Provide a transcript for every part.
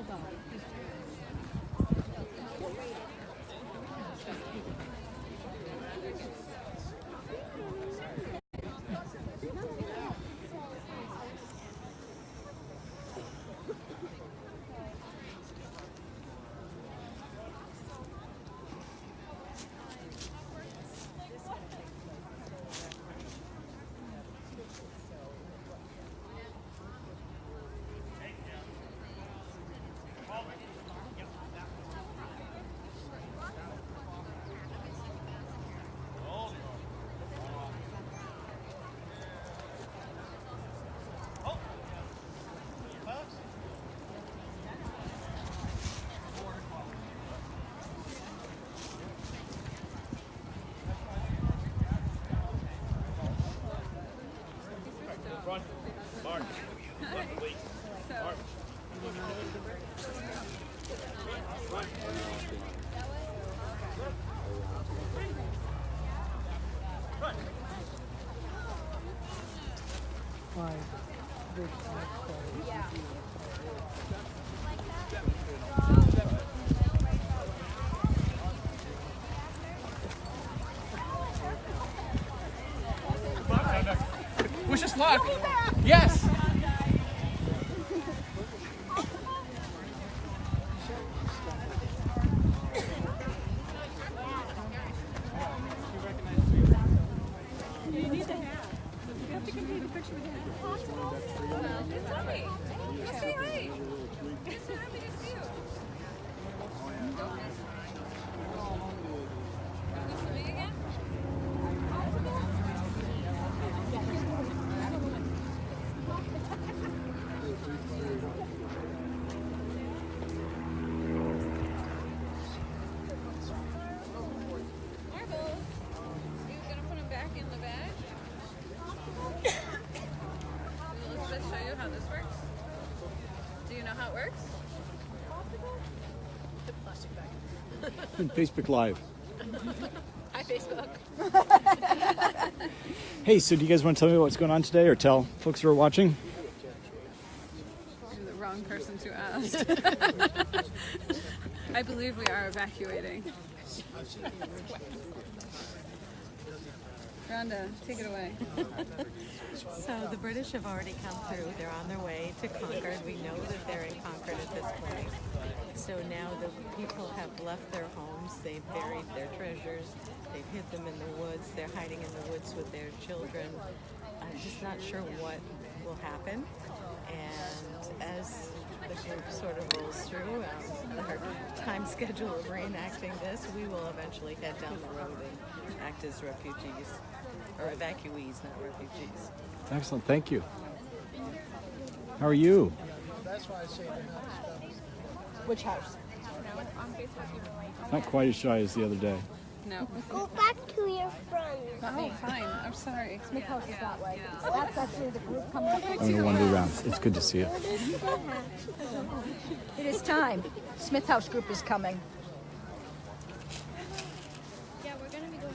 hold on. Front, march, left, wait, march. Wish us luck. Yes. You need the hat. You have to complete a picture with the hat. Possible? It's lovely. Yes, say hi. It's so happy to see you. Swimming again? Facebook Live. Hi, Facebook. Hey, so do you guys want to tell me what's going on today, or tell folks who are watching? You're the wrong person to ask. I believe we are evacuating. Rhonda, take it away. So the British have already come through. They're on their way to Concord. We know that they're in Concord at this point. So now the people have left their homes. They've buried their treasures. They've hid them in the woods. They're hiding in the woods with their children. I'm just not sure what will happen. And as the group sort of rolls through our time schedule of reenacting this, we will eventually head down the road and act as refugees. Or evacuees, not refugees. Excellent, thank you. How are you? Which house? Not quite as shy as the other day. No. Go back to your friends. Oh, fine. I'm sorry. Smith House is that way. That's actually the group coming up. I'm going to wander around. It's good to see you. It is time. Smith House group is coming. Yeah, we're gonna be going.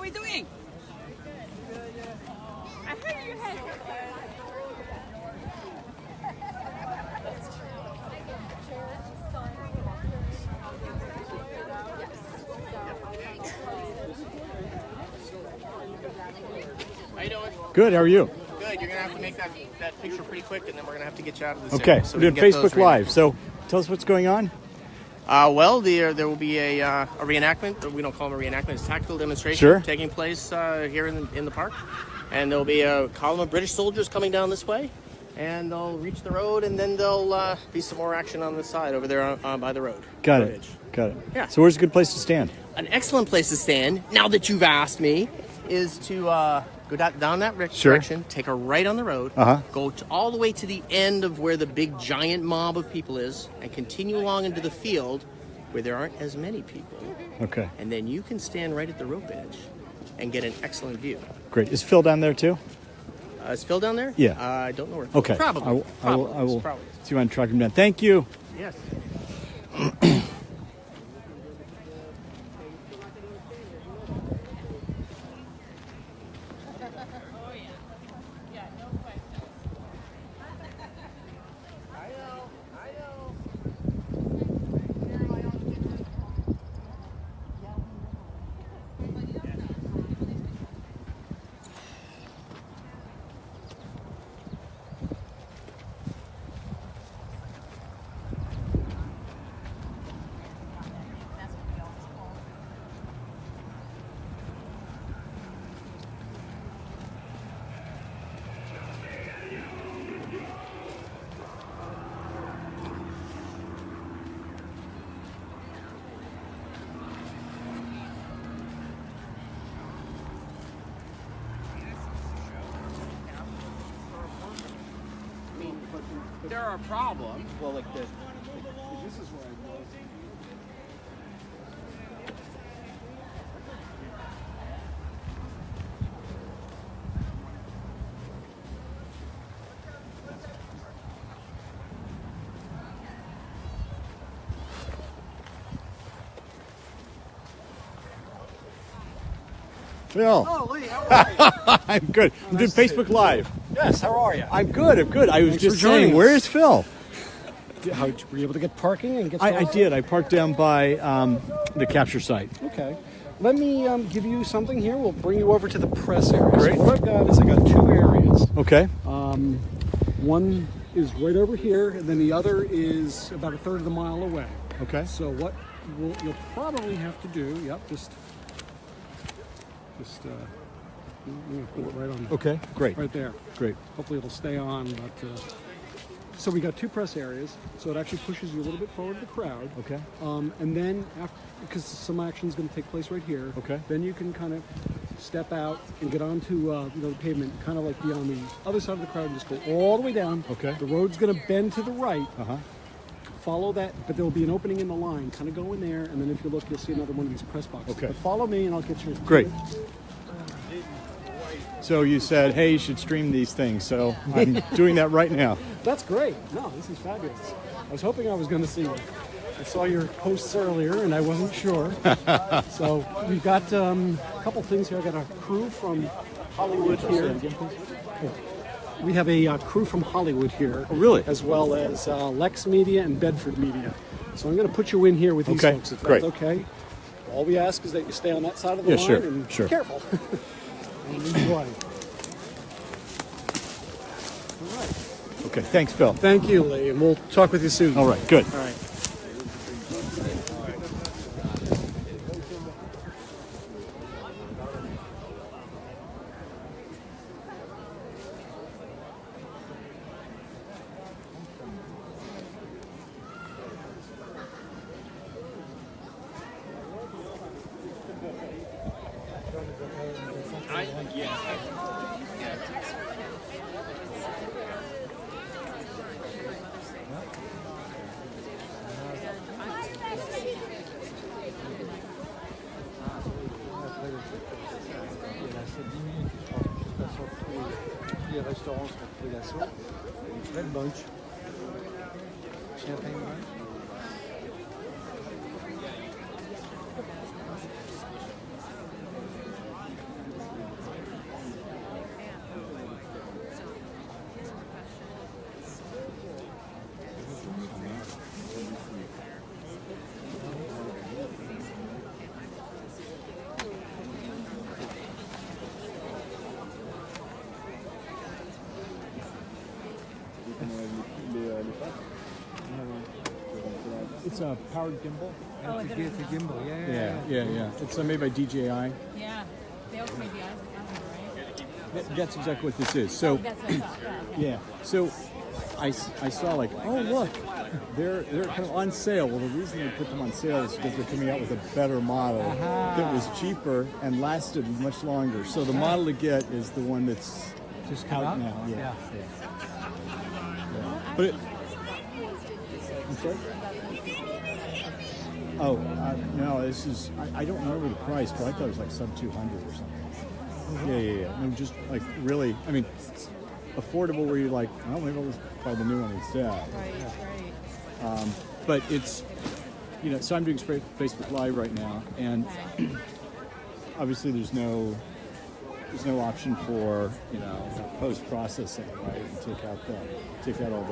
we doing? I heard you had. How you doing? Good. How are you? Good. You're gonna have to make that picture pretty quick, and then we're gonna have to get you out of this Okay. area, so We're we doing can get those Facebook Live. reenacted. So tell us what's going on. Well, there will be a reenactment. We don't call them a reenactment. It's a tactical demonstration Sure. taking place here in the park, and there'll be a column of British soldiers coming down this way, and they'll reach the road, and then there'll be some more action on the side over there by the road. Got Road it. edge. Got it. Yeah. So where's a good place to stand? An excellent place to stand, now that you've asked me, is to go down that direction, take a right on the road, go all the way to the end of where the big giant mob of people is, and continue along into the field where there aren't as many people. Okay. And then you can stand right at the rope edge and get an excellent view. Great. Is Phil down there too? Is Phil down there? Yeah. I don't know where. Okay. Probably. I will Probably. see if I can track him down. Thank you. Yes. There are problems. Well, like this. This is where I was. Phil. Oh, Lee, how are you? I'm good. I'm doing Nice to see Facebook you. Live. Yes, how are you? I'm good. I'm good. I was Thanks just for joining saying, us. where is Phil? How, were you able to get parking and get I started? did. I parked down by the capture site. Okay. Let me give you something here. We'll bring you over to the press area. Great. So what I've got is I got two areas. Okay. One is right over here, and then the other is about a third of a mile away. Okay. So what you'll probably have to do, just I'm gonna put it right on. Okay. Great. Right there. Great. Hopefully it'll stay on. But so we got two press areas, so it actually pushes you a little bit forward to the crowd. Okay. And then after, because some action is going to take place right here. Okay. Then you can kind of step out and get onto the pavement, kind of like be on the other side of the crowd and just go all the way down. Okay. The road's going to bend to the right. Uh-huh. Follow that, but there will be an opening in the line. Kind of go in there, and then if you look, you'll see another one of these press boxes. Okay. But follow me, and I'll get you. Great. So you said, hey, you should stream these things. So I'm doing that right now. That's great. No, this is fabulous. I was hoping I was going to see you. I saw your posts earlier, and I wasn't sure. So we've got a couple things here. I got a crew from Hollywood here. We have a crew from Hollywood here. Oh, really? As well as Lex Media and Bedford Media. So I'm going to put you in here with these Okay, folks, if great. that's okay. All we ask is that you stay on that side of the Yeah, line sure, and sure. be careful. And enjoy. All right. Okay. Thanks, Phil. Thank you, Lee, and we'll talk with you soon. All right. Good. All right. Les restaurants seront pris d'assaut. Une vraie bunch. Champagne bunch. It's a powered gimbal. Oh, It's a gimbal, Yeah. It's made by DJI. Yeah. They also made the eyes, right? That's exactly what this is. So, That's what I thought. yeah. So, I saw like, oh look, they're kind of on sale. Well, the reason they put them on sale is because they're coming out with a better model that was cheaper and lasted much longer. So the model to get is the one that's Just out now. Yeah. But it, I'm sorry? Oh, no, this is, I don't remember the price, but I thought it was like sub 200 or something. Yeah. I mean, just like really, I mean, affordable where you're like, oh, maybe I'll just buy the new one instead. Right. But it's, so I'm doing Facebook Live right now, and obviously there's no option for post-processing, right? And take out all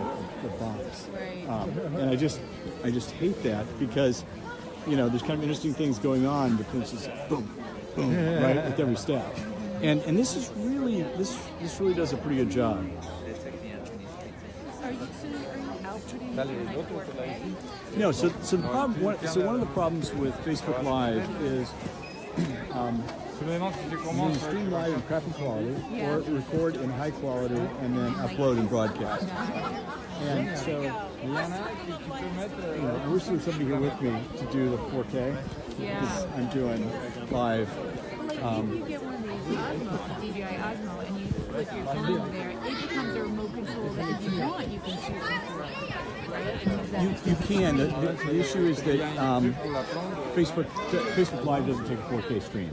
the bumps. Right. And I just hate that because there's kind of interesting things going on, but it's just boom, right with every step. And this is really this really does a pretty good job. Are you outputting like 4K? No, so the problem one of the problems with Facebook Live is you can stream live in crappy quality or record in high quality and then upload and broadcast. And so I wish there was somebody here with me to do the 4K because I'm doing live. Like if you get one of these Osmo, DJI Osmo, and you put your phone there, it becomes a remote control that if you want, you can shoot into it, right? You can. The issue is that Facebook Live doesn't take a 4K stream.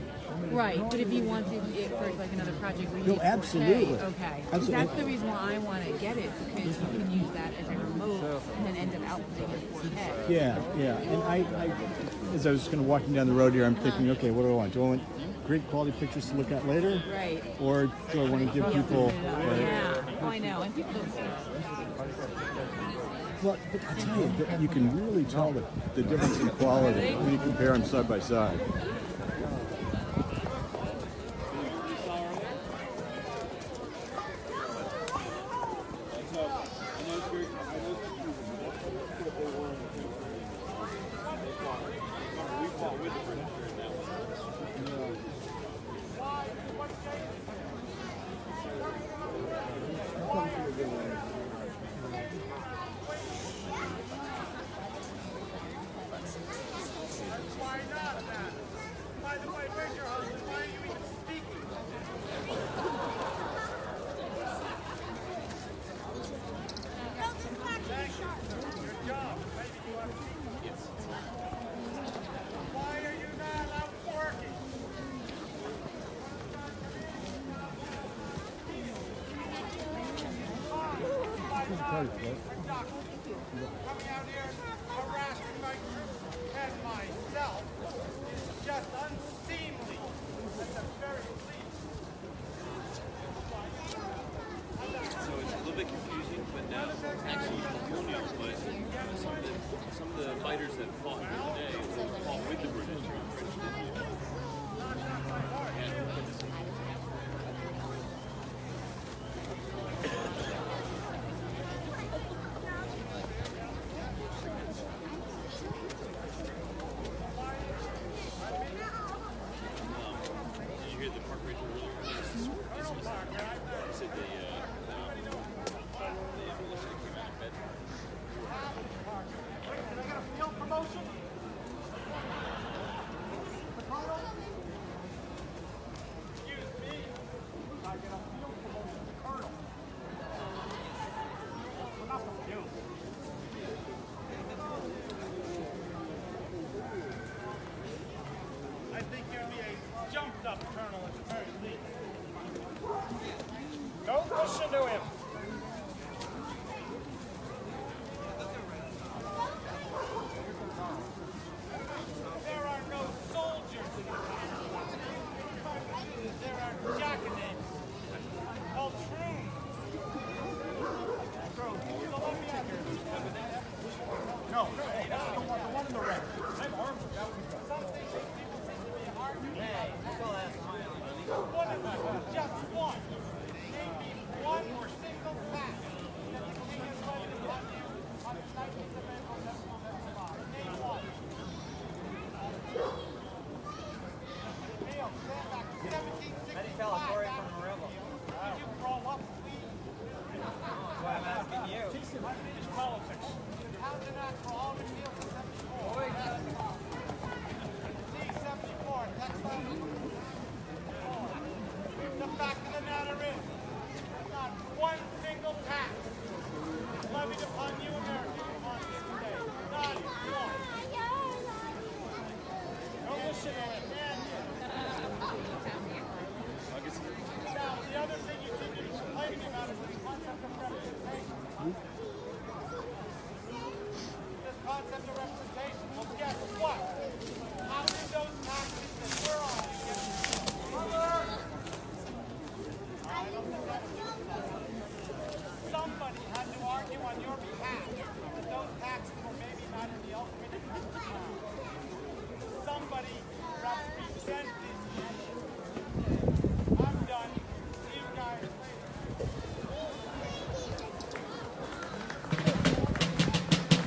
Right, but if you wanted it for like another project, we need 4K. Absolutely. Okay. Absolutely. That's the reason why I want to get it, because you can use that as a remote and then end up outputting with 4K. Yeah. And I as I was kind of walking down the road here, I'm thinking, okay, what do I want? Do I want great quality pictures to look at later? Right. Or do I want to give people... Yeah. Oh, I know. And people... Well, but I tell you, you can really tell the difference in quality when you compare them side by side. Coming out here, harassing my group and myself. Just unseemly. At the very least. So it's a little bit confusing, but now actually colonial was some of the fighters that fought here today fought with the British. Excuse levied upon you Americans on this day. Not one. No missionary. Now, the other thing you seem to be complaining about is this concept of representation. This concept of representation. Well, guess what? How did those taxes that we're on get somebody had to argue on your behalf that those taxes were maybe not in the ultimate interest of the town. Somebody represented you. I'm done. See you guys later.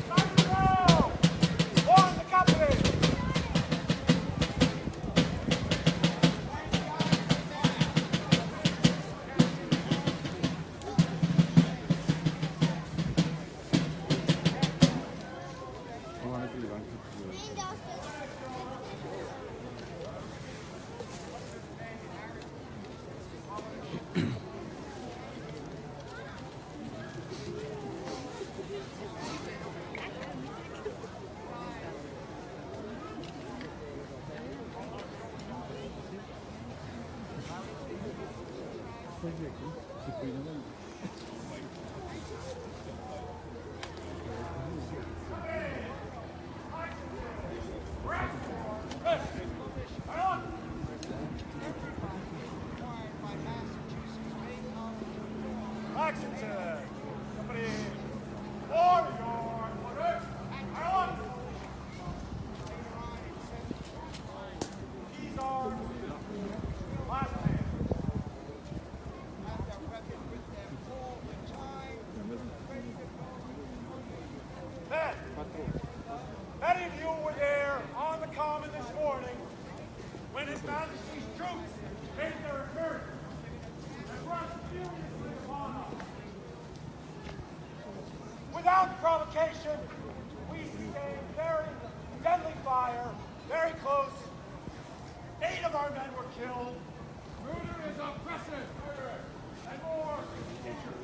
Time to go! On the company! Lexington, company, for your order. Ireland. These are last names. Men, many of you were there on the common this morning when His Majesty's troops made their appearance and rushed furiously upon us. Without provocation, we sustained very deadly fire, very close. 8 of our men were killed. Murder is oppressive, and more injured.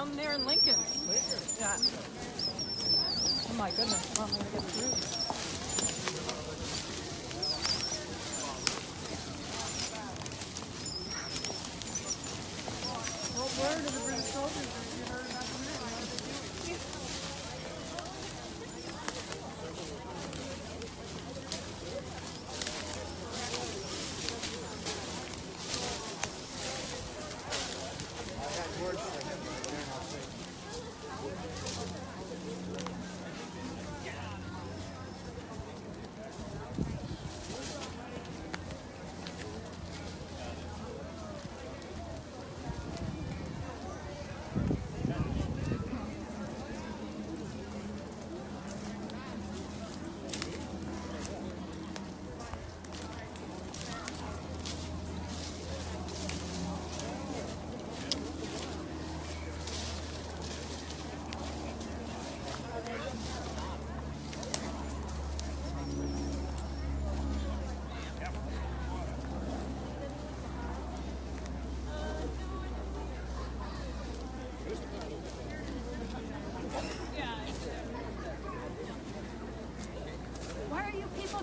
down there in Lincoln. Yeah. Oh my goodness, I'm gonna get through. What word of the British soldiers have you heard about them?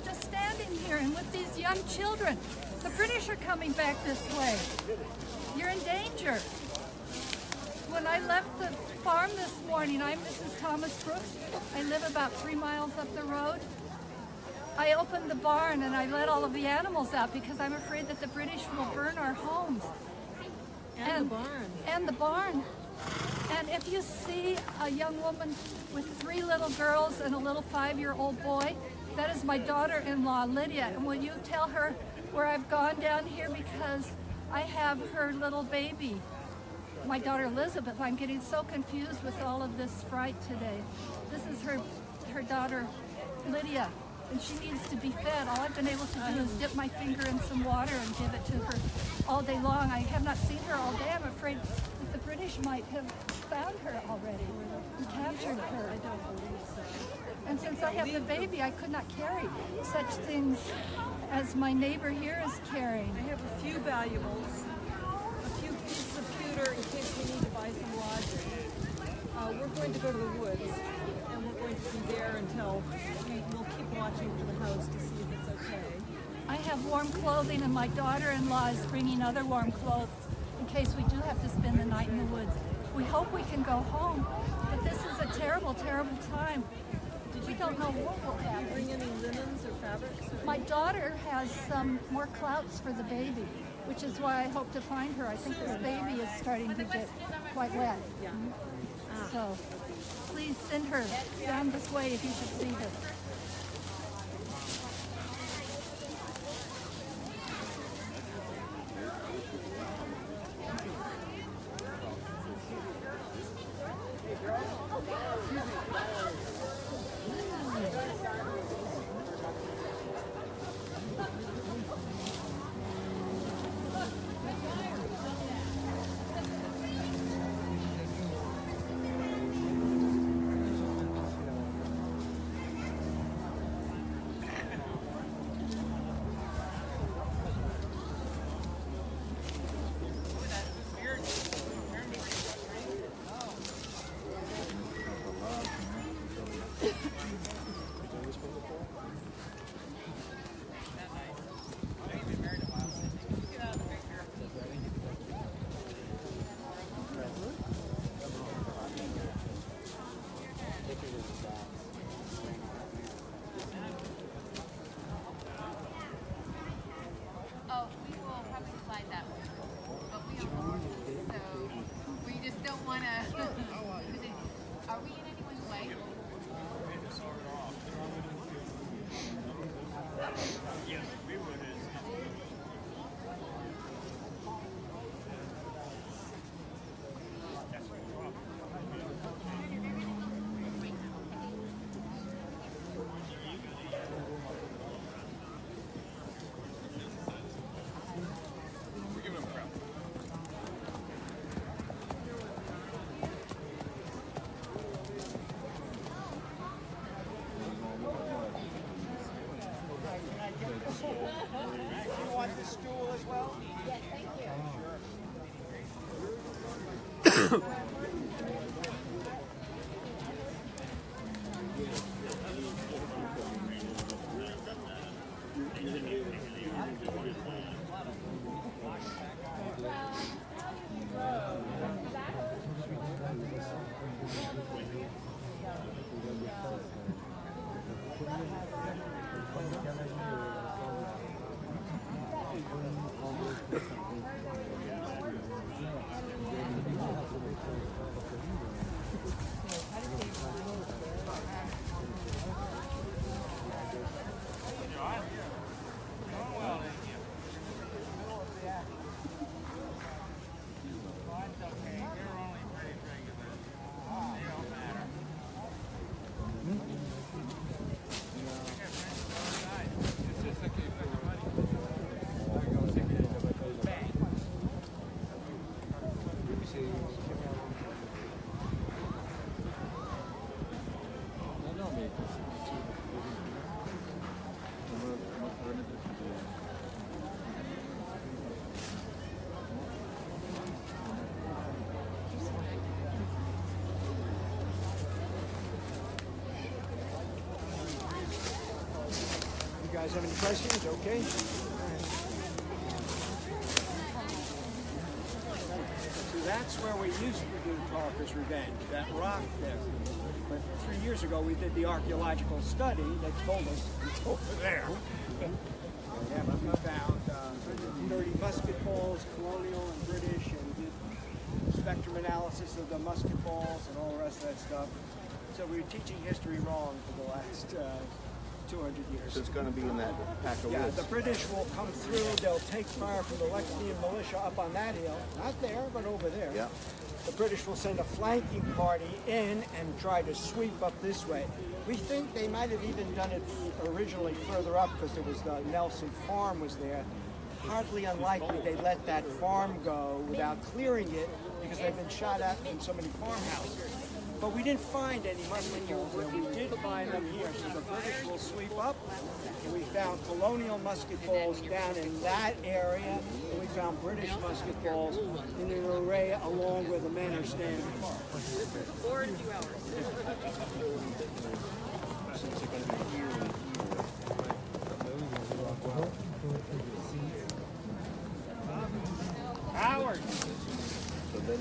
Just standing here and with these young children. The British are coming back this way. You're in danger. When I left the farm this morning, I'm Mrs. Thomas Brooks. I live about 3 miles up the road. I opened the barn and I let all of the animals out because I'm afraid that the British will burn our homes. And the barn. And the barn. And if you see a young woman with 3 little girls and a little 5-year-old boy, that is my daughter-in-law, Lydia. And will you tell her where I've gone down here because I have her little baby, my daughter Elizabeth. I'm getting so confused with all of this fright today. This is her daughter, Lydia, and she needs to be fed. All I've been able to do is dip my finger in some water and give it to her all day long. I have not seen her all day. I'm afraid that the British might have found her already and captured her. I don't believe so. And since I have the baby, I could not carry such things as my neighbor here is carrying. I have a few valuables, a few pieces of pewter in case we need to buy some lodging. We're going to go to the woods, and we're going to be there until we'll keep watching for the house to see if it's okay. I have warm clothing, and my daughter-in-law is bringing other warm clothes in case we do have to spend the night in the woods. We hope we can go home, but this is a terrible, terrible time. We don't know what will happen. Did you bring any linens or fabrics? My daughter has some more clouts for the baby, which is why I hope to find her. I think this baby is starting to get quite wet. Yeah. So please send her down this way if you should see her. You want this stool as well? Yeah, thank you. guys have any questions? Okay. So that's where we used to do Talker's Revenge, that rock there. But 3 years ago we did the archaeological study that told us it's over there. Yeah, but we found 30 musket balls, colonial and British, and did spectrum analysis of the musket balls and all the rest of that stuff. So we were teaching history wrong for the last 200 years. So it's going to be in that pack of Yeah, woods. the British will come through, they'll take fire from the Lexington militia up on that hill, not there, but over there. Yeah. The British will send a flanking party in and try to sweep up this way. We think they might have even done it originally further up because there was the Nelson farm was there. Hardly unlikely they let that farm go without clearing it because they've been shot at in so many farmhouses. But we didn't find any musket balls there. We did find them here. So the British will sweep up. And we found colonial musket balls down in that area. And we found British musket balls in an array along where the men are standing. Or in 2 hours. Howard! So then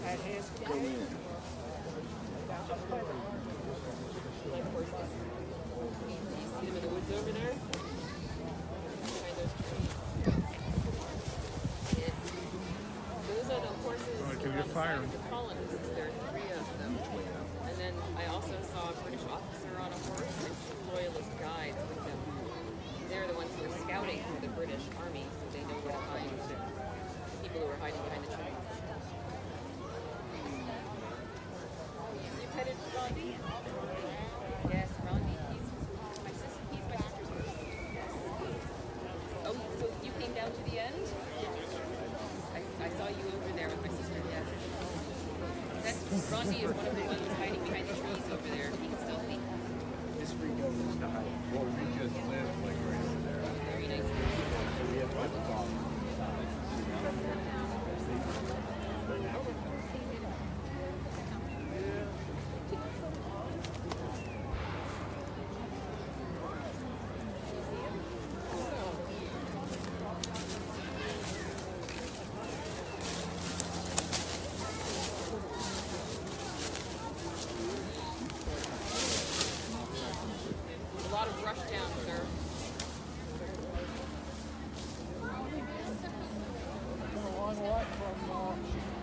At his go in. See them in the woods over there? Behind those trees. Those are the horses on the side of the colonists. There are 3 of them. And then I also saw a British officer on a horse and 2 Loyalist guides with them. They're the ones who are scouting for the British army, so they know where to find people who are hiding behind the trees. You've headed to Rondi? Yes, Rondi. He's my sister's horse. Oh, so you came down to the end? I saw you over there with my sister, yes. Rondi is one of the ones hiding behind the trees over there. He's stealthy. This free goes to hide. Well, we just live like right over there. Very nice. So we have to put the top. A lot of rush down, sir. Come a long walk from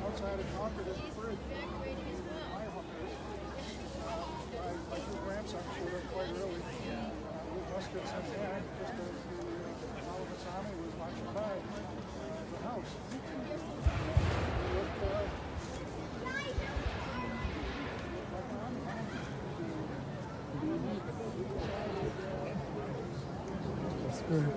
outside of Concord to the bridge. My 2 grandsons showed up quite early with muskets in hand, just as the Loyalist army was marching by the house. That's good.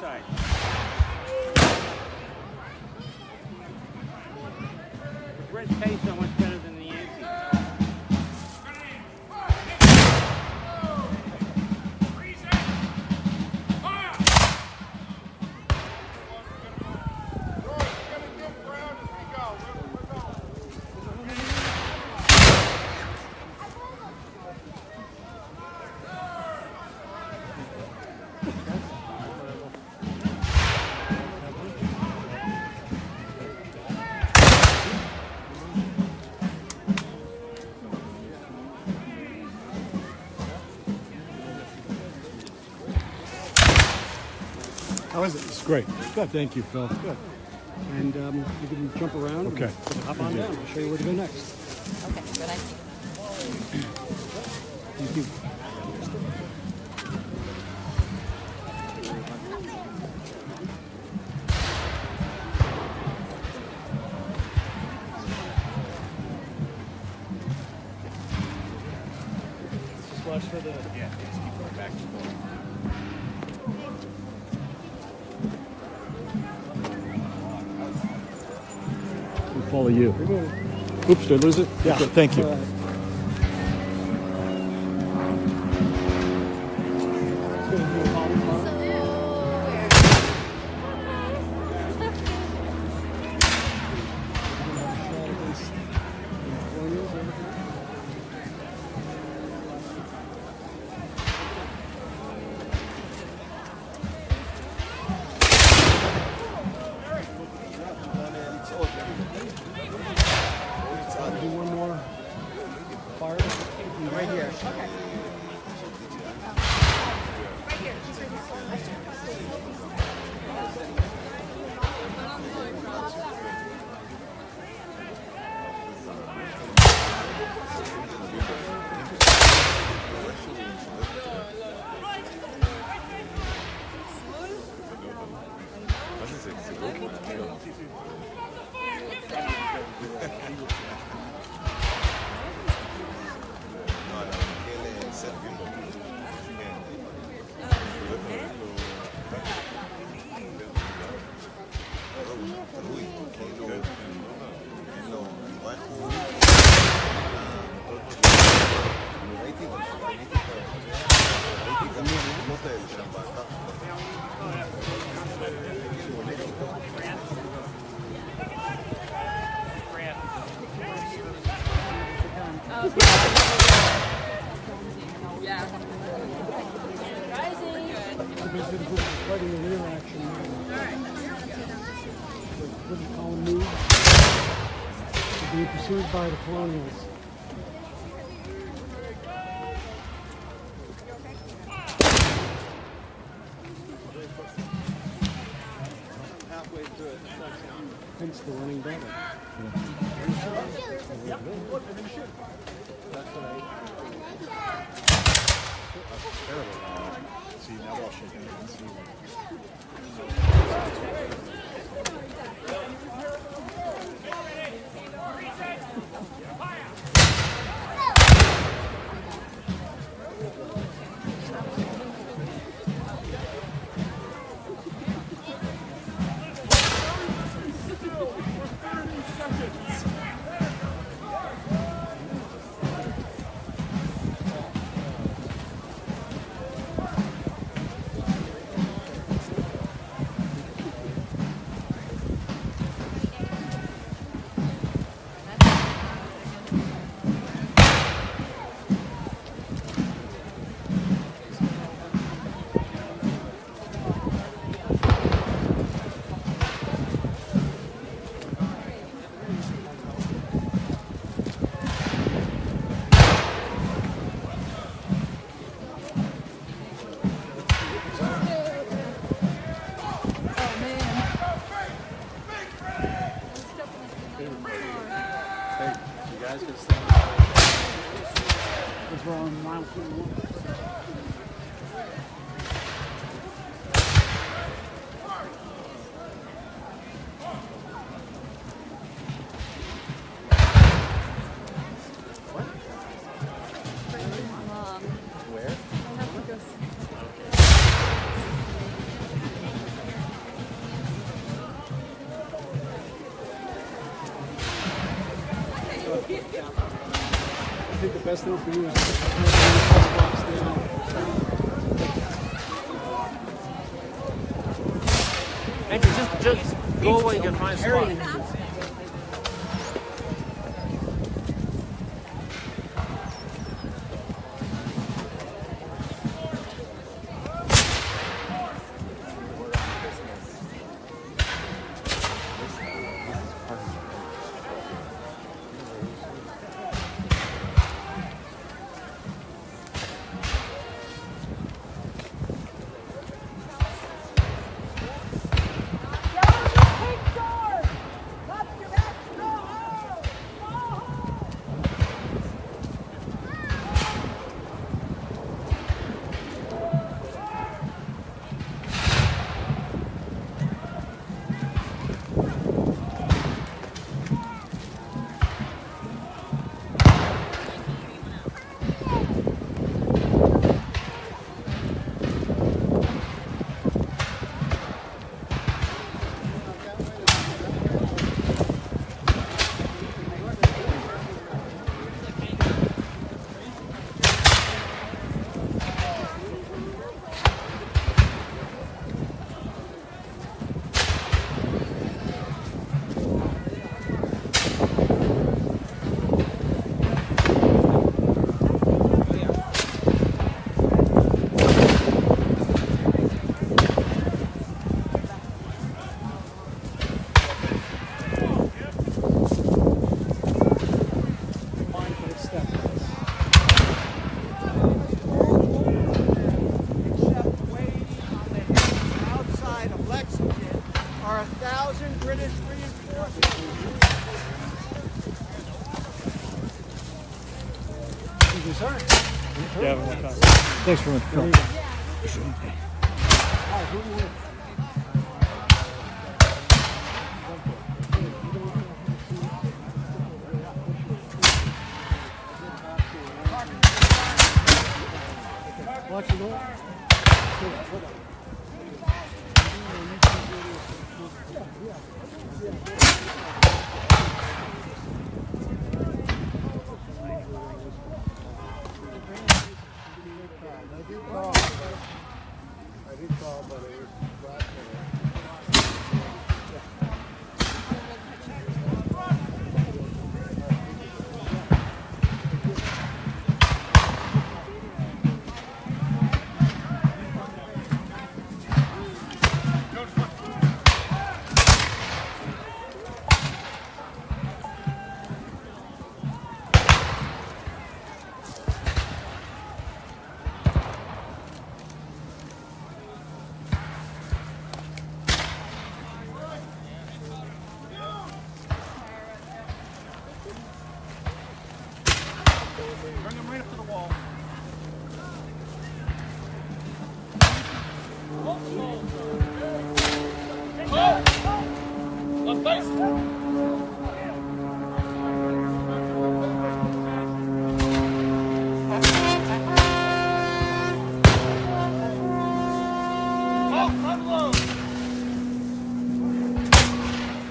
side. The Brits pay so much better than the Yankees. How is it? It's great. Good. Thank you, Phil. Good. And you can jump around. Okay. And hop on down. I'll show you where to go next. Okay, good idea. Thank you. Just watch for the just keep going back and forth. We'll follow you. Oops, did I lose it? Yeah. Okay, thank you. Do one more fire. Right here. Okay. Right here. Fighting the rear action. Little column move. They're being pursued by the Colonials. Halfway through it. Hence the running battle. Yep. Look, they're going to shoot. That's right. That's terrible. See, now they'll shake it and see. think the best thing for you is to put the press box down. Andrew, just go away and find a spot. Lexington are 1,000 British reinforcements. Thank you, sir. Yeah, one time. Thanks for There you go. Hi, who do you want? Watch the door. I did call, but it was last minute. Bring them right up to the wall. Left base.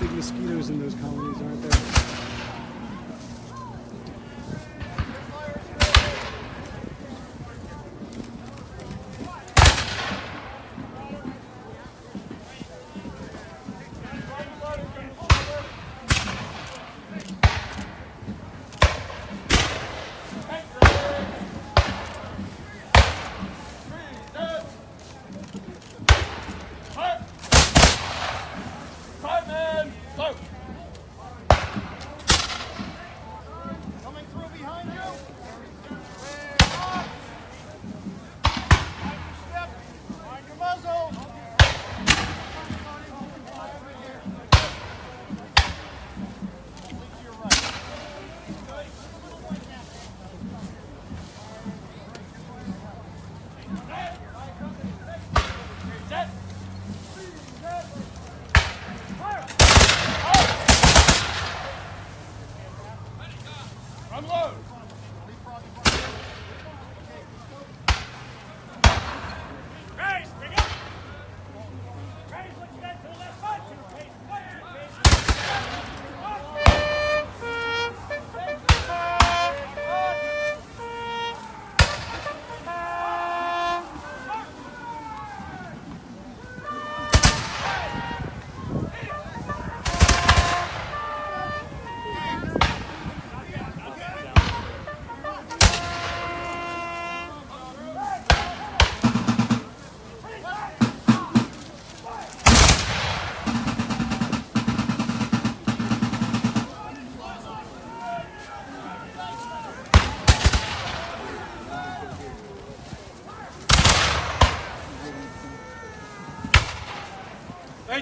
Big mosquitoes in those colonies, aren't there?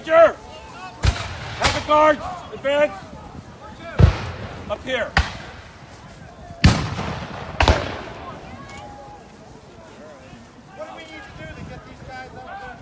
Ranger! Have the guards advance! Up here. What do we need to do to get these guys up there?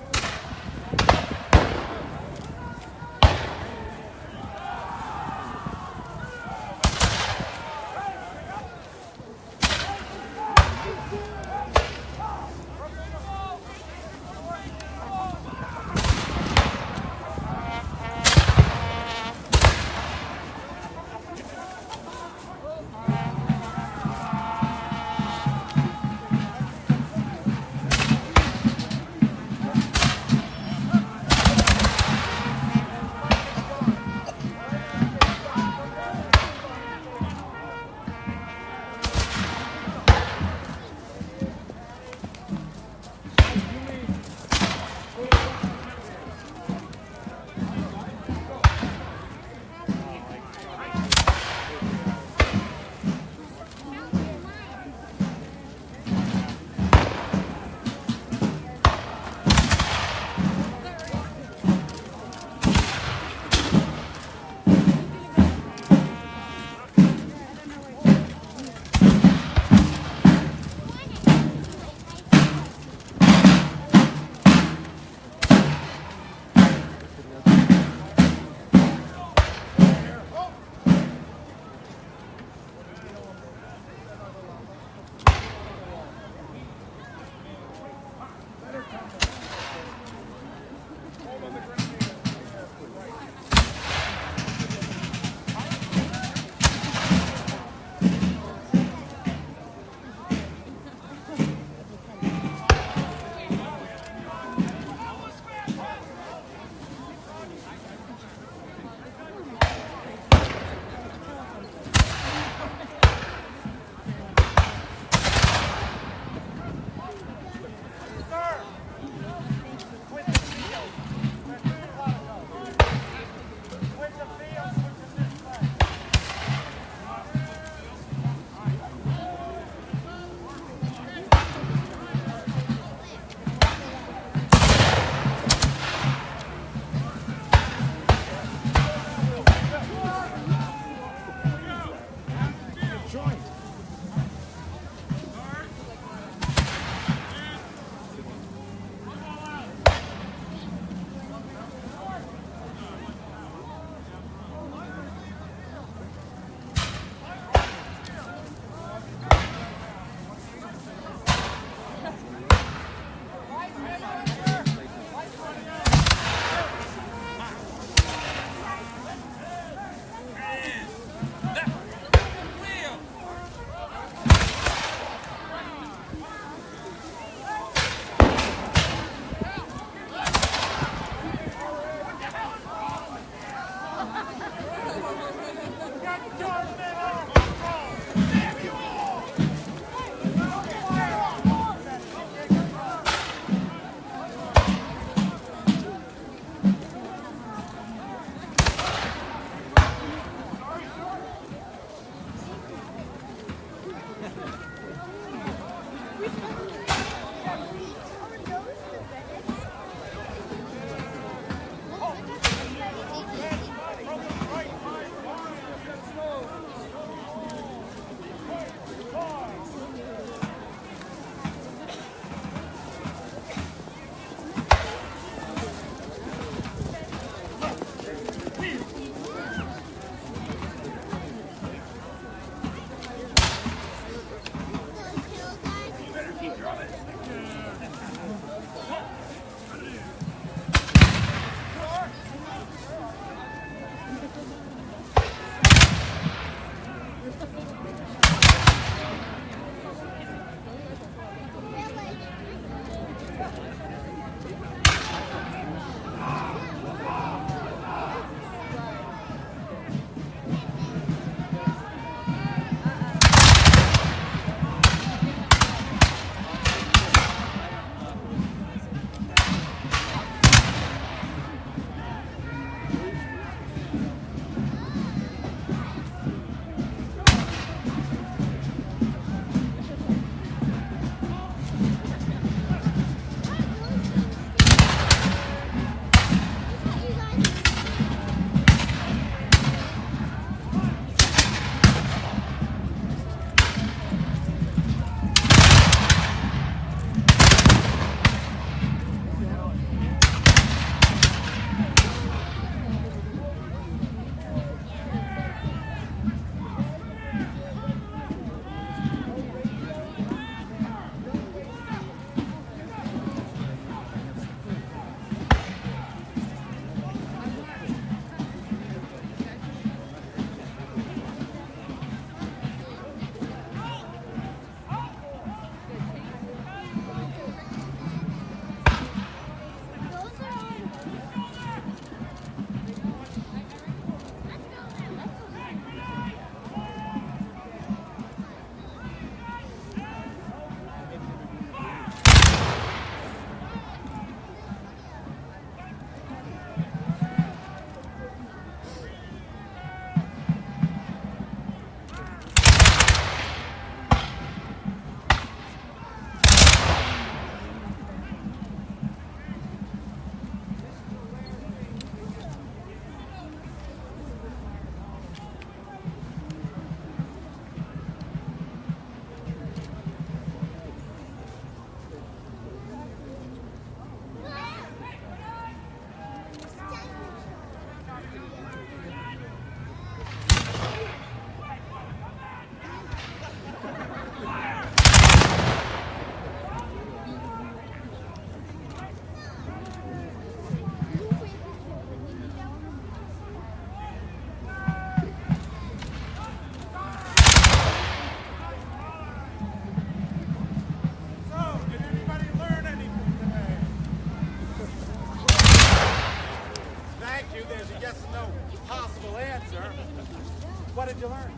What did you learn?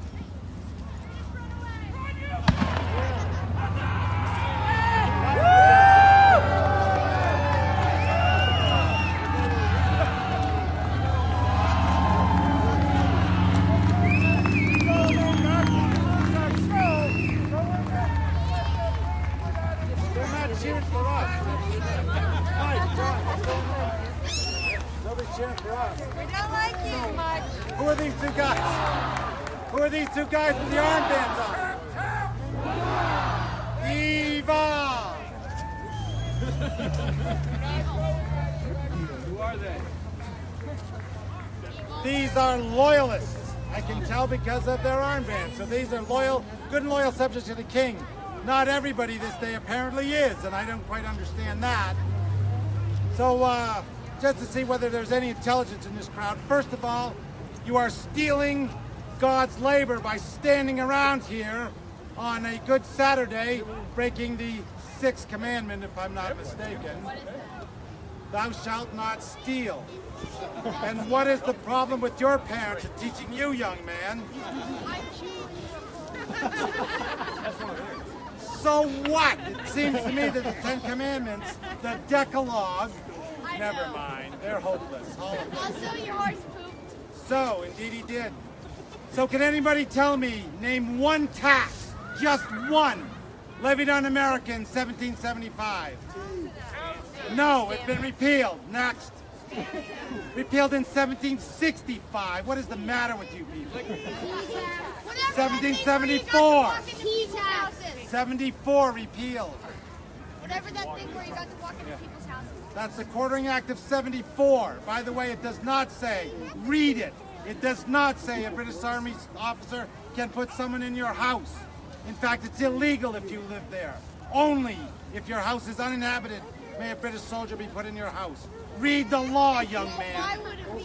Cheering for us. Nobody's cheering for us. We don't like you much. Who are these two guys? Who are these two guys with the armbands on? Eva! Who are they? These are loyalists. I can tell because of their armbands. So these are loyal, good and loyal subjects of the king. Not everybody this day apparently is, and I don't quite understand that. So, just to see whether there's any intelligence in this crowd, first of all, you are stealing God's labor by standing around here on a good Saturday, breaking the 6th commandment, if I'm not mistaken. Thou shalt not steal. And what is the problem with your parents in teaching you, young man? So what? It seems to me that the 10 Commandments, the Decalogue, never mind, they're hopeless, all of them. Also, your horse pooped. So, indeed he did. So can anybody tell me, name one tax, just one, levied on America in 1775? No, it's been repealed. Next. Repealed in 1765. What is the matter with you people? 1774. 74 repealed. Whatever that thing where you got to walk into people's houses. That's the Quartering Act of 74. By the way, it does not say, read it. It does not say a British Army officer can put someone in your house. In fact, it's illegal if you live there. Only if your house is uninhabited may a British soldier be put in your house. Read the law, young man. Why would it be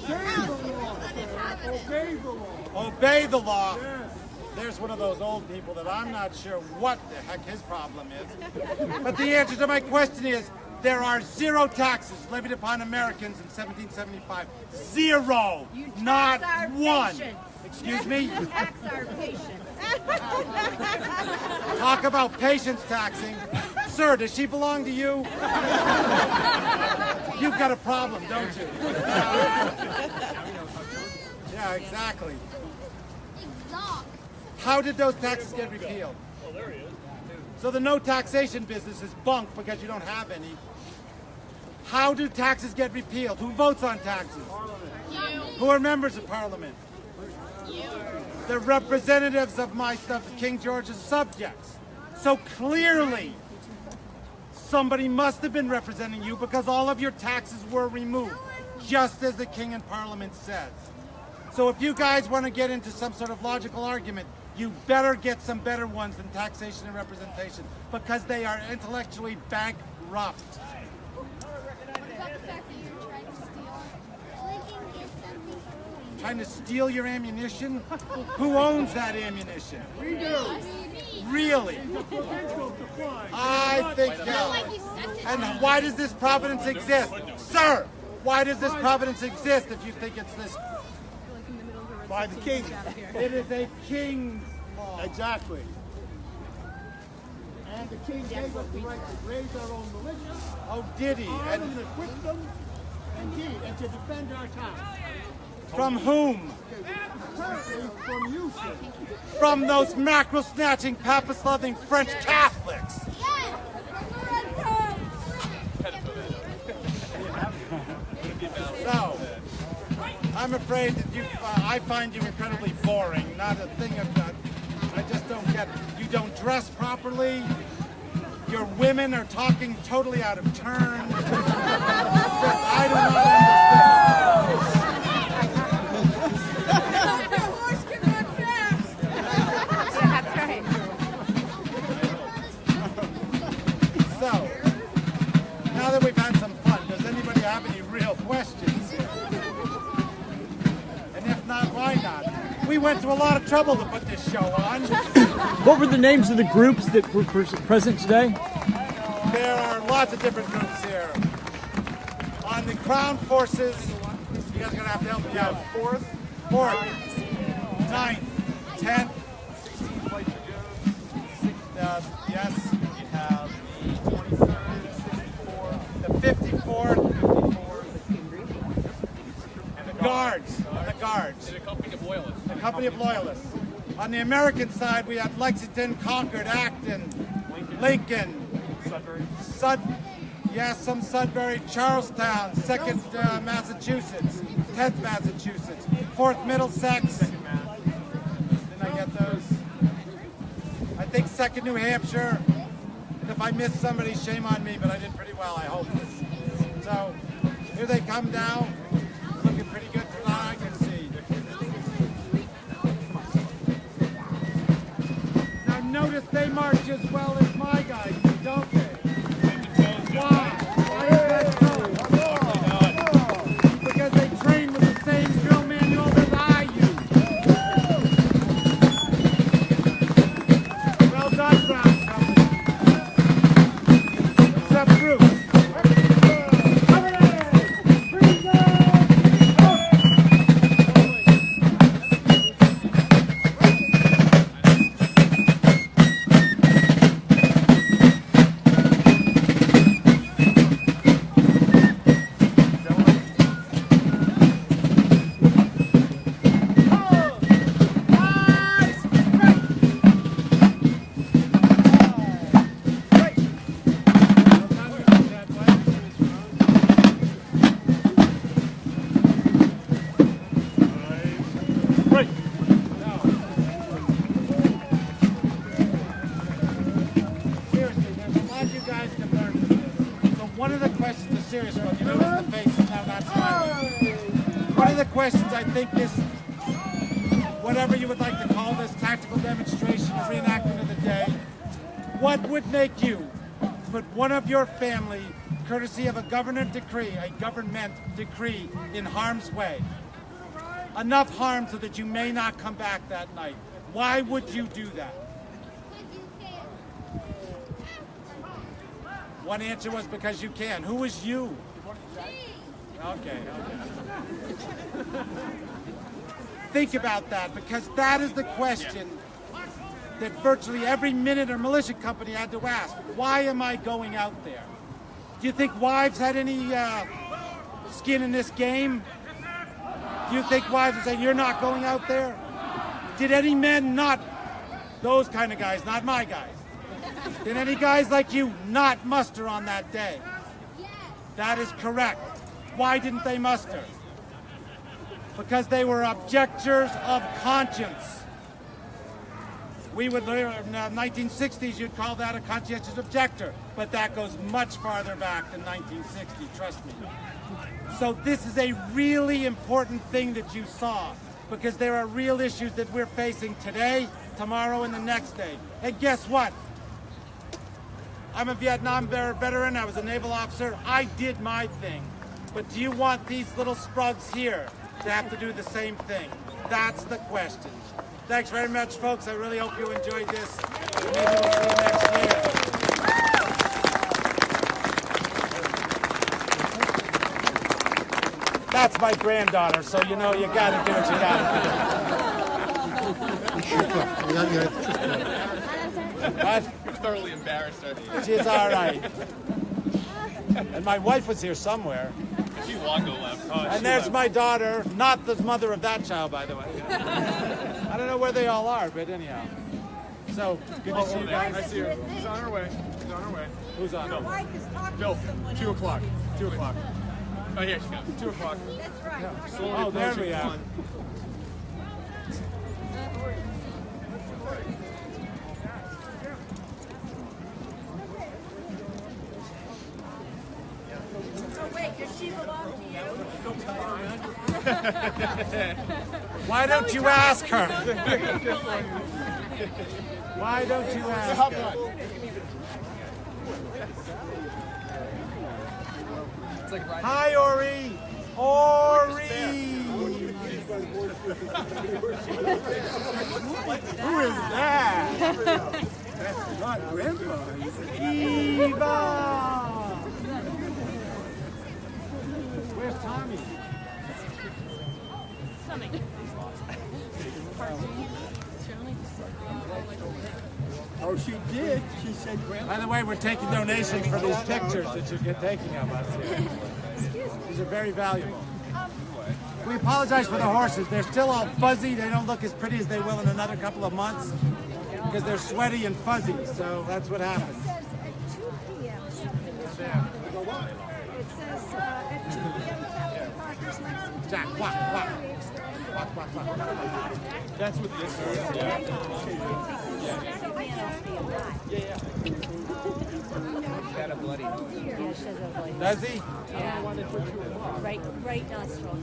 uninhabited? Obey the law. Obey the law. There's one of those old people that I'm not sure what the heck his problem is. But the answer to my question is, there are 0 taxes levied upon Americans in 1775. 0. Not one. Patience. Excuse me? You tax our patience. Talk about patience taxing. Sir, does she belong to you? You've got a problem, don't you? Yeah, exactly. How did those taxes get repealed? Oh, there he is. So the no taxation business is bunk because you don't have any. How do taxes get repealed? Who votes on taxes? You. Who are members of Parliament? You. The representatives of King George's subjects. So clearly, somebody must have been representing you because all of your taxes were removed, just as the King in Parliament says. So if you guys want to get into some sort of logical argument, you better get some better ones than taxation and representation because they are intellectually bankrupt. Trying to steal your ammunition? Who owns that ammunition? We do. Really? I think so. And why does this providence exist? Sir, why does this providence exist if you think it's this? By the king. It is a king's law. Exactly. And the king gave us the right to raise our own militia. Oh, did he? And to equip them, indeed, and to defend our town. From whom? Apparently from you, sir. From those mackerel-snatching, Papist-loving French Catholics. So, I'm afraid that I find you incredibly boring. Not a thing of that. I just don't get it. You don't dress properly. Your women are talking totally out of turn. I do not understand. So, now that we've had some fun, does anybody have any real questions here? And if not, why not? We went to a lot of trouble to put this show on. What were the names of the groups that were present today? There are lots of different groups here. On the Crown Forces, you guys are going to have to help me out. 4th, 9th, 10th. Yes. You have the 23rd, The 54th. And the guards. And the guards. and a company of Loyalists. The company of Loyalists. On the American side, we have Lexington, Concord, Acton, Lincoln, some Sudbury, Charlestown, 2nd Massachusetts, 10th Massachusetts, 4th Middlesex. Didn't I get those? I think 2nd New Hampshire. And if I missed somebody, shame on me, but I did pretty well, I hope. So here they come now. Looking pretty good from what I can see. Now notice they march as well as my guys, don't they? Why? Why is that so? Because they train with the same drill manual that I use. Well done, Brown Company. Except Bruce. Seriously, there's a lot you guys can learn from this. So one of the questions, the serious one, you notice the faces now not smiling. One of the questions I think this, whatever you would like to call this, tactical demonstration or reenactment of the day, what would make you put one of your family, courtesy of a government decree, in harm's way? Enough harm so that you may not come back that night. Why would you do that? One answer was because you can. Who was you? Okay. Think about that, because that is the question that virtually every minute militia company had to ask. Why am I going out there? Do you think wives had any skin in this game? Do you think wives would say, you're not going out there? Did any men not, those kind of guys, not my guys, did any guys like you not muster on that day? That is correct. Why didn't they muster? Because they were objectors of conscience. We would, in the 1960s, you'd call that a conscientious objector, but that goes much farther back than 1960, trust me. So this is a really important thing that you saw, because there are real issues that we're facing today, tomorrow, and the next day. And guess what? I'm a Vietnam veteran, I was a naval officer, I did my thing. But do you want these little sprugs here to have to do the same thing? That's the question. Thanks very much, folks. I really hope you enjoyed this. Maybe we'll see you next year. That's my granddaughter, so you know you gotta do what you gotta do. What? You're thoroughly embarrassed, aren't you? She's all right. And my wife was here somewhere. She walked left. And there's my daughter, not the mother of that child, by the way. I don't know where they all are, but anyhow. So, good to see you guys. I see her. She's on her way. She's on her way. Who's on her way? Bill, 2 o'clock. 2 o'clock. Oh, here she comes. 2 o'clock. That's right. Slowly Oh, there we approaching are. 1. Oh, wait, does she belong to you? Why don't you ask her? Why don't you ask her? Hi, Ori. Ori. Who is that? That's not Grandpa. Eva. Where's Tommy? Tommy. Oh, she did. She said, By the way, we're taking donations for these pictures that you're taking of us here. These are very valuable. We apologize for the horses. They're still all fuzzy. They don't look as pretty as they will in another couple of months because they're sweaty and fuzzy. So that's what happens. It says at 2 p.m. Captain Parker's Lexington Jack, Green. walk. That's what this is. Got a bloody nose. Does he? Yeah. Right nostril.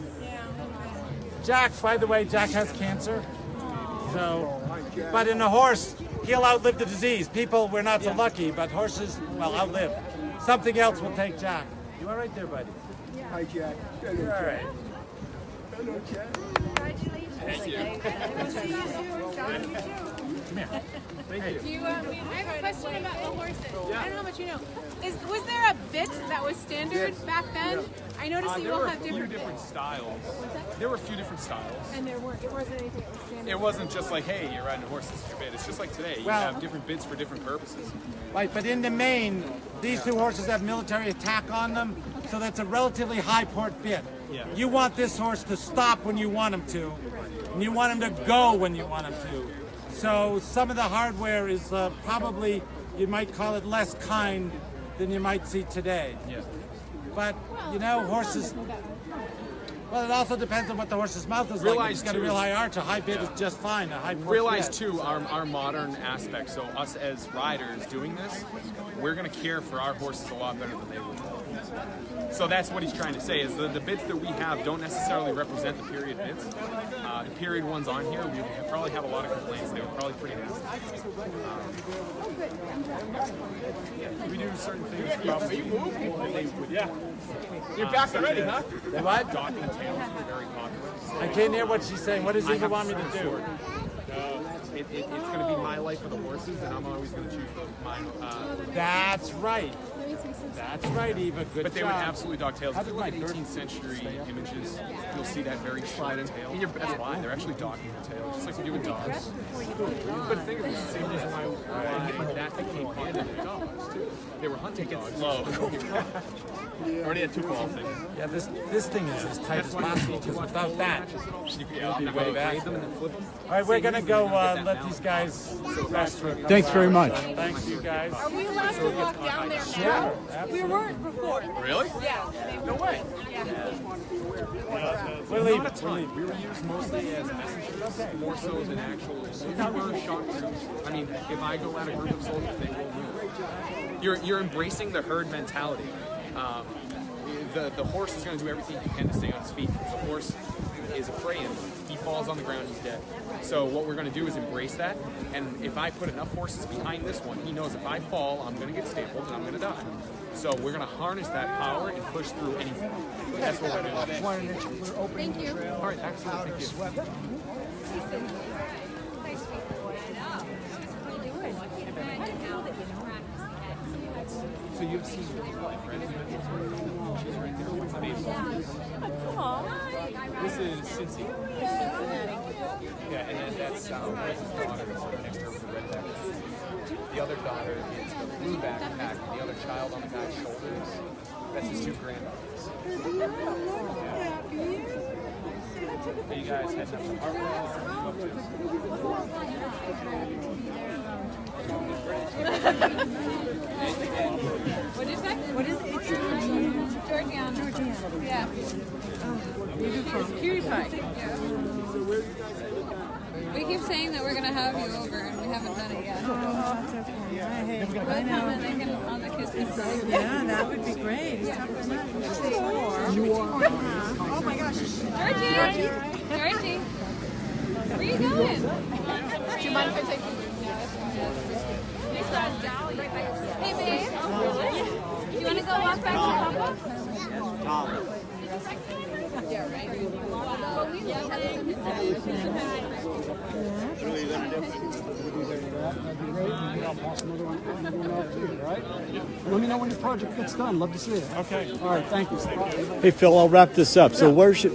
Jack, by the way, Jack has cancer. So, but in a horse, he'll outlive the disease. People, we're not so lucky, but horses, well, outlive. Something else will take Jack. You all right there, buddy? Hi, Jack. You're all right. Hello, Jack. Congratulations. Thank you. We'll see you soon. John, you too. Come here. Thank you. I have a question about the horses. I don't know how much you know. Was there a bit that was standard back then? I noticed you all have different different styles. There were a few different styles. And it wasn't anything that was standard. It wasn't just like, hey, you're riding a horse, this is your bit. It's just like today. You Well- have different bits for different purposes. Right, but in the main, these two horses have military attack on them, so that's a relatively high port bit. Yeah. You want this horse to stop when you want him to, and you want him to go when you want him to. So some of the hardware is probably, you might call it less kind than you might see today. Yeah. But, you know, horses, well, it also depends on what the horse's mouth is like. If it's got a real high arch, a high bit is just fine, a high port Realize bit. too our modern aspect. So us as riders doing this, we're gonna care for our horses a lot better than they would. So that's what he's trying to say is the bits that we have don't necessarily represent the period bits. The period ones on here, we would probably have a lot of complaints. They were probably pretty nasty. We do certain things probably. Yeah. You're back already, huh? What? Docking tails are very popular. I can't hear what she's saying. What does I Eva have want me to to do? sort. It's going to be my life for the horses, and I'm always going to choose mine. That's right. That's right, Eva. Good But they job. would absolutely dog tails. If you look at 18th century images, you'll see that very short tail. That's why they're actually dogging the tail, just like we do with dogs. But think of it, it's the same reason why that became handed with dogs too. They were hunting dogs. Slow. Already had two fall things. Yeah, this thing is as tight as possible because without that, it'll be way back. All right, we're gonna go let these guys rest for a couple Thanks very hours. much. Thanks, you guys. Are we allowed to walk down there now? Sure, We weren't before. Really? Yeah. No way. We're leaving. Not a ton. We were used mostly as messengers, more so than actual. We were shock troops. I mean, if I go at a group of soldiers, they will move. You're embracing the herd mentality. The horse is going to do everything he can to stay on his feet. If the horse is afraid, he falls on the ground, he's dead. So what we're going to do is embrace that. And if I put enough horses behind this one, he knows if I fall, I'm going to get stapled and I'm going to die. So we're going to harness that power and push through anything. That's what we're doing. Thank you. All right, excellent. Thank you. So you've seen my friend. She's right there. What's the name? This is Cincy. Yeah, and then that's his daughter next to her with the red backpack. The other daughter is the blue backpack, and the other child on the guy's shoulders, that's his two granddaughters. Are you guys heading up to Hartwell? What is that? What is it? It's Georgiana. Yeah. Beautiful. Cutie pie. Yeah. We keep saying that we're going to have you over, and we haven't done it yet. Oh, that's okay. I know. On the kiss. Yeah, that would be great. Oh my gosh. Georgie! Georgie! Where are you going? Do you mind if I take you? Hey, babe. Do you want to go walk back to Papa? Yeah, right. Let me know when the project gets done. Love to see it. Okay. All right. Thank you. Hey, Phil, I'll wrap this up. So where should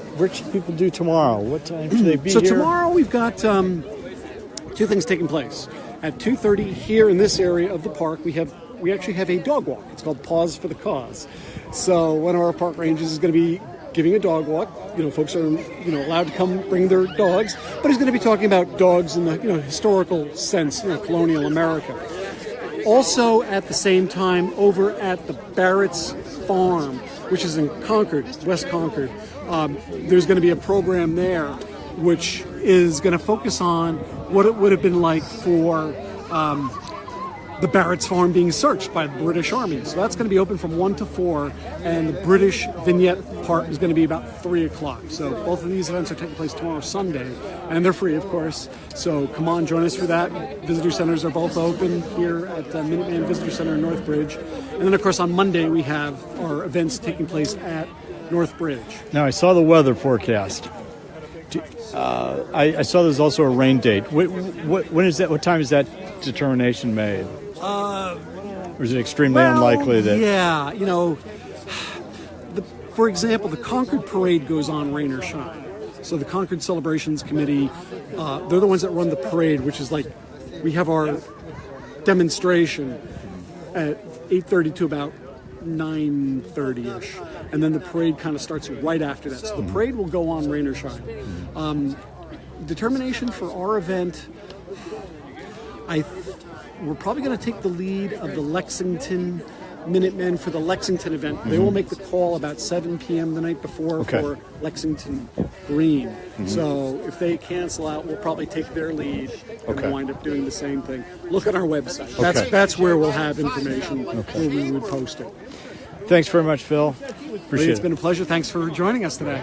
people do tomorrow? What time should they be So here? tomorrow we've got two things taking place. At 2:30 here in this area of the park, we actually have a dog walk. It's called Pause for the Cause. So one of our park rangers is going to be giving a dog walk. Folks are allowed to come bring their dogs, but he's going to be talking about dogs in the historical sense, colonial America. Also, at the same time, over at the Barrett's Farm, which is in Concord, West Concord, there's going to be a program there which is going to focus on what it would have been like for the Barrett's Farm being searched by the British Army. So that's going to be open from 1 to 4, and the British vignette part is going to be about 3 o'clock. So both of these events are taking place tomorrow, Sunday, and they're free, of course. So come on, join us for that. Visitor centers are both open here at Minuteman Visitor Center in Northbridge. And then, of course, on Monday we have our events taking place at Northbridge. Now, I saw the weather forecast. I saw there's also a rain date. When is that? What time is that determination made? Or is it extremely unlikely that... Yeah, for example, the Concord Parade goes on rain or shine. So the Concord Celebrations Committee, they're the ones that run the parade, which is like, we have our demonstration at 8:30 to about 9:30-ish. And then the parade kind of starts right after that. So the parade will go on rain or shine. Determination for our event, we're probably going to take the lead of the Lexington Minutemen for the Lexington event. They will make the call about 7 p.m. the night before for Lexington Green. So if they cancel out, we'll probably take their lead and we'll wind up doing the same thing. Look at our website. That's where we'll have information where we would post it. Thanks very much, Phil. Appreciate it. It's been a pleasure. Thanks for joining us today.